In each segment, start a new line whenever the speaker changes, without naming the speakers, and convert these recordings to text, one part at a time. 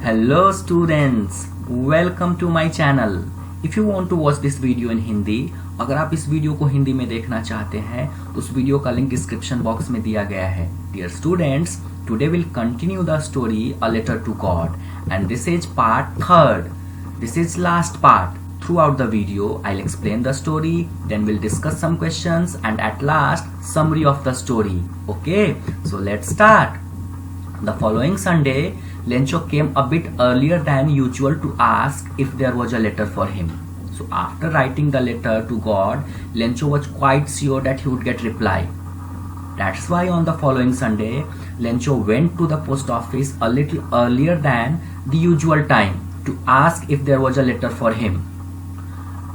Hello students, welcome to my channel. If you want to watch this video in Hindi, अगर आप इस video को हिंदी में देखना चाहते हैं तो उस वीडियो का लिंक डिस्क्रिप्शन बॉक्स में दिया गया है. Dear students, today we'll continue the story A Letter to God and this is part 3rd. This is last part. Throughout the video, I'll explain the story, then we'll discuss some questions and at last, summary of the story. Okay, so let's start. The following Sunday, Lencho came a bit earlier than usual to ask if there was a letter for him. So after writing the letter to God, Lencho was quite sure that he would get reply. That's why on the following Sunday, Lencho went to the post office a little earlier than the usual time to ask if there was a letter for him.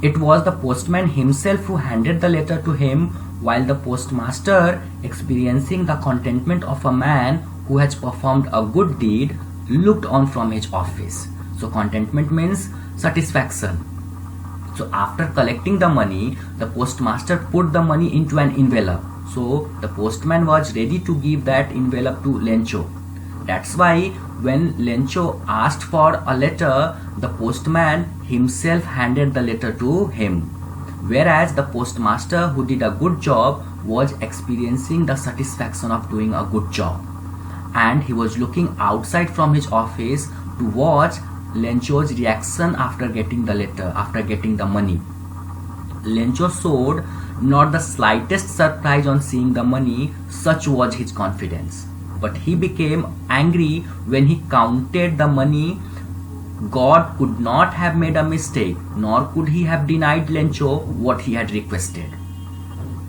It was the postman himself who handed the letter to him, while the postmaster, experiencing the contentment of a man who has performed a good deed, looked on from his office. So contentment means satisfaction. So after collecting the money, the postmaster put the money into an envelope. So the postman was ready to give that envelope to Lencho. That's why when Lencho asked for a letter, the postman himself handed the letter to him. Whereas the postmaster who did a good job was experiencing the satisfaction of doing a good job. And he was looking outside from his office to watch Lencho's reaction after getting the letter, after getting the money. Lencho showed not the slightest surprise on seeing the money, such was his confidence. But he became angry when he counted the money. God could not have made a mistake, nor could he have denied Lencho what he had requested.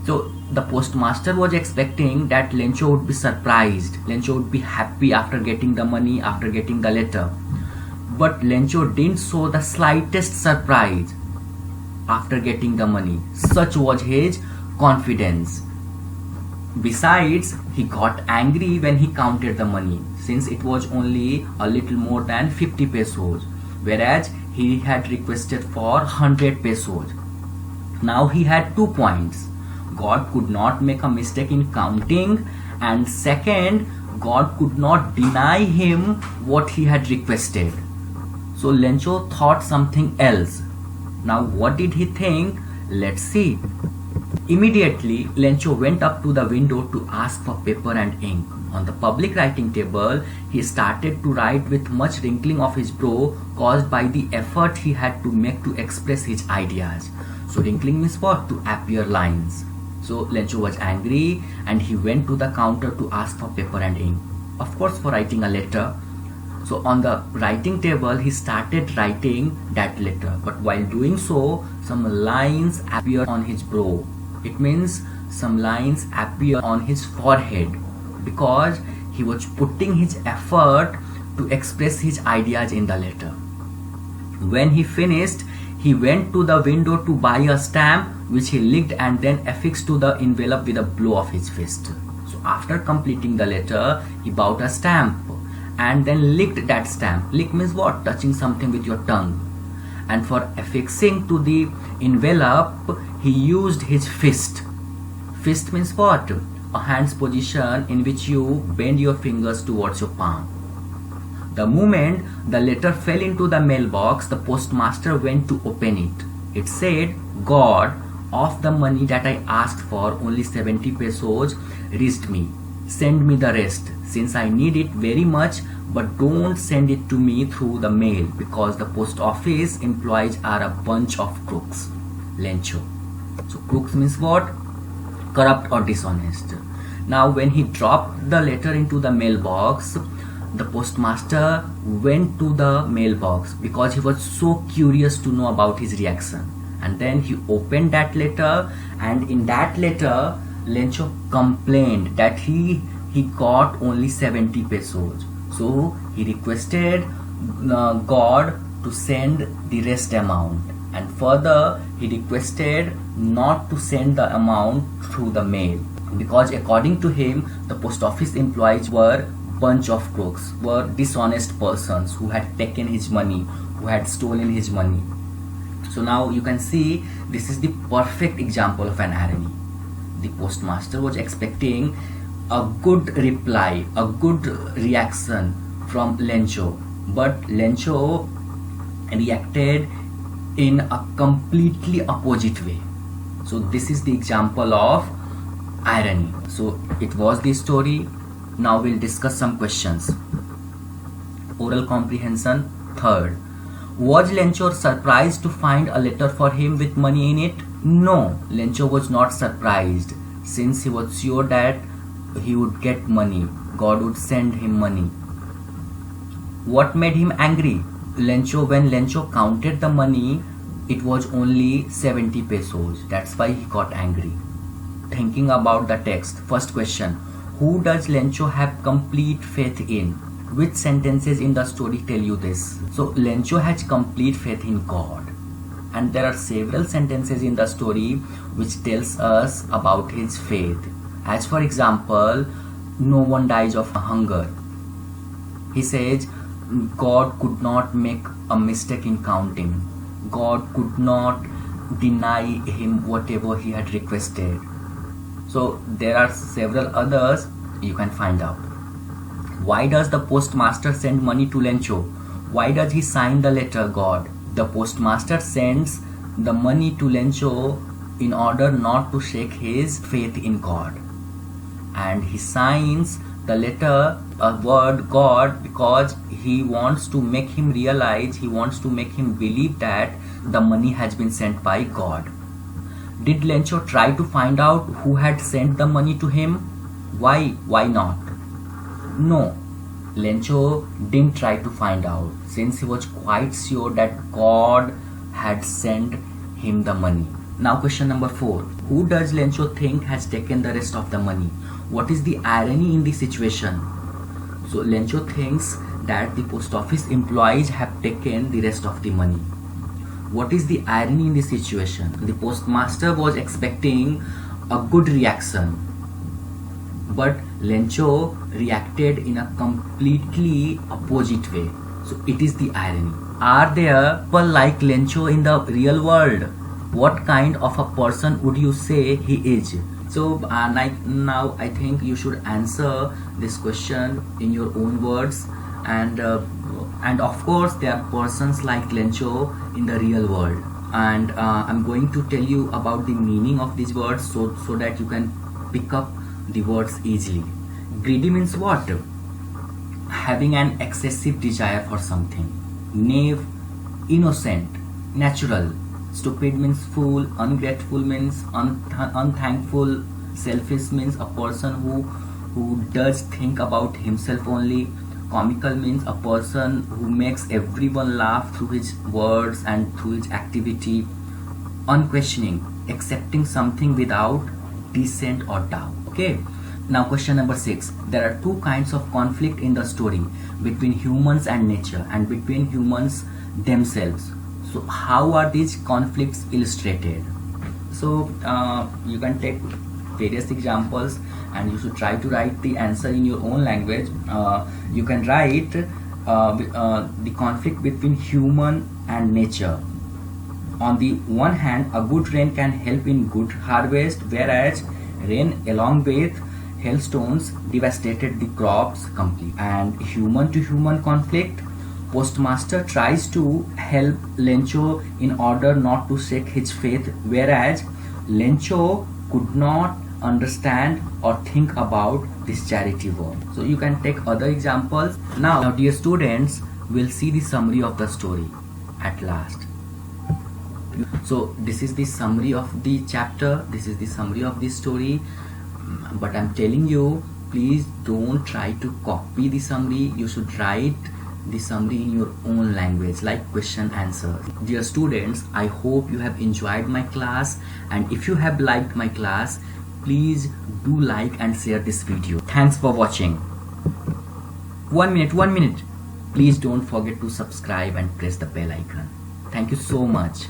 So the postmaster was expecting that Lencho would be surprised, Lencho would be happy after getting the money, after getting the letter. But Lencho didn't show the slightest surprise after getting the money. Such was his confidence. Besides, he got angry when he counted the money, since it was only a little more than 50 pesos, whereas he had requested for 100 pesos. Now he had 2 points. God could not make a mistake in counting, and second, God could not deny him what he had requested. So Lencho thought something else. Now what did he think? Let's see. Immediately, Lencho went up to the window to ask for paper and ink. On the public writing table, he started to write with much wrinkling of his brow caused by the effort he had to make to express his ideas. So wrinkling means what? To appear lines. So Lencho was angry and he went to the counter to ask for paper and ink. Of course, for writing a letter. So on the writing table, he started writing that letter. But while doing so, some lines appeared on his brow. It means some lines appear on his forehead because he was putting his effort to express his ideas in the letter. When he finished, he went to the window to buy a stamp which he licked and then affixed to the envelope with a blow of his fist. So after completing the letter, he bought a stamp and then licked that stamp. Lick means what? Touching something with your tongue. And for affixing to the envelope, he used his fist. Fist means what? A hand's position in which you bend your fingers towards your palm. The moment the letter fell into the mailbox, the postmaster went to open it. It said, God, of the money that I asked for, only 70 pesos reached me. Send me the rest, since I need it very much, but don't send it to me through the mail because the post office employees are a bunch of crooks. Lencho. So crooks means what? Corrupt or dishonest. Now when he dropped the letter into the mailbox, the postmaster went to the mailbox because he was so curious to know about his reaction. And then he opened that letter, and in that letter, Lencho complained that he got only 70 pesos. So he requested God to send the rest amount, and further he requested not to send the amount through the mail because according to him the post office employees were bunch of crooks, were dishonest persons who had taken his money, who had stolen his money. So now you can see this is the perfect example of an irony. The postmaster was expecting a good reply, a good reaction from Lencho, but Lencho reacted in a completely opposite way. So this is the example of irony. So it was the story. Now we'll discuss some questions. Oral comprehension. Third, was Lencho surprised to find a letter for him with money in it? No, Lencho was not surprised, since he was sure that he would get money. God would send him money. What made him angry? When Lencho counted the money, it was only 70 pesos. That's why he got angry. Thinking about the text. First question, who does Lencho have complete faith in? Which sentences in the story tell you this? So Lencho has complete faith in God, and there are several sentences in the story which tells us about his faith. As for example, no one dies of hunger. He says God could not make a mistake in counting. God could not deny him whatever he had requested. So there are several others you can find out. Why does the postmaster send money to Lencho? Why does he sign the letter God? The postmaster sends the money to Lencho in order not to shake his faith in God. And he signs the letter a word God because he wants to make him realize, he wants to make him believe that the money has been sent by God. Did Lencho try to find out who had sent the money to him? Why? Why not? No, Lencho didn't try to find out, since he was quite sure that God had sent him the money. Now question number 4. Who does Lencho think has taken the rest of the money? What is the irony in the situation? So Lencho thinks that the post office employees have taken the rest of the money. What is the irony in the situation? The postmaster was expecting a good reaction, but Lencho reacted in a completely opposite way. So it is the irony. Are there people like Lencho in the real world? What kind of a person would you say he is? So now I think you should answer this question in your own words, and of course there are persons like Lencho in the real world, and I'm going to tell you about the meaning of these words so that you can pick up the words easily. Greedy means what? Having an excessive desire for something. Knave, innocent, natural. Stupid means fool. Ungrateful means unthankful. Selfish means a person who does think about himself only. Comical means a person who makes everyone laugh through his words and through his activity. Unquestioning, accepting something without dissent or doubt. Okay. Now question number 6. There are two kinds of conflict in the story, between humans and nature and between humans themselves. So how are these conflicts illustrated? So you can take various examples and you should try to write the answer in your own language. You can write the conflict between human and nature. On the one hand, a good rain can help in good harvest, whereas rain along with hailstones devastated the crops completely. And human to human conflict, postmaster tries to help Lencho in order not to shake his faith, whereas Lencho could not understand or think about this charity work. So you can take other examples. Now dear students, we'll see the summary of the story at last. So this is the summary of the chapter, this is the summary of the story, but I'm telling you, please don't try to copy the summary. You should write the summary in your own language, like question answer. Dear students, I hope you have enjoyed my class, and if you have liked my class, please do like and share this video. Thanks for watching. 1 minute. Please don't forget to subscribe and press the bell icon. Thank you so much.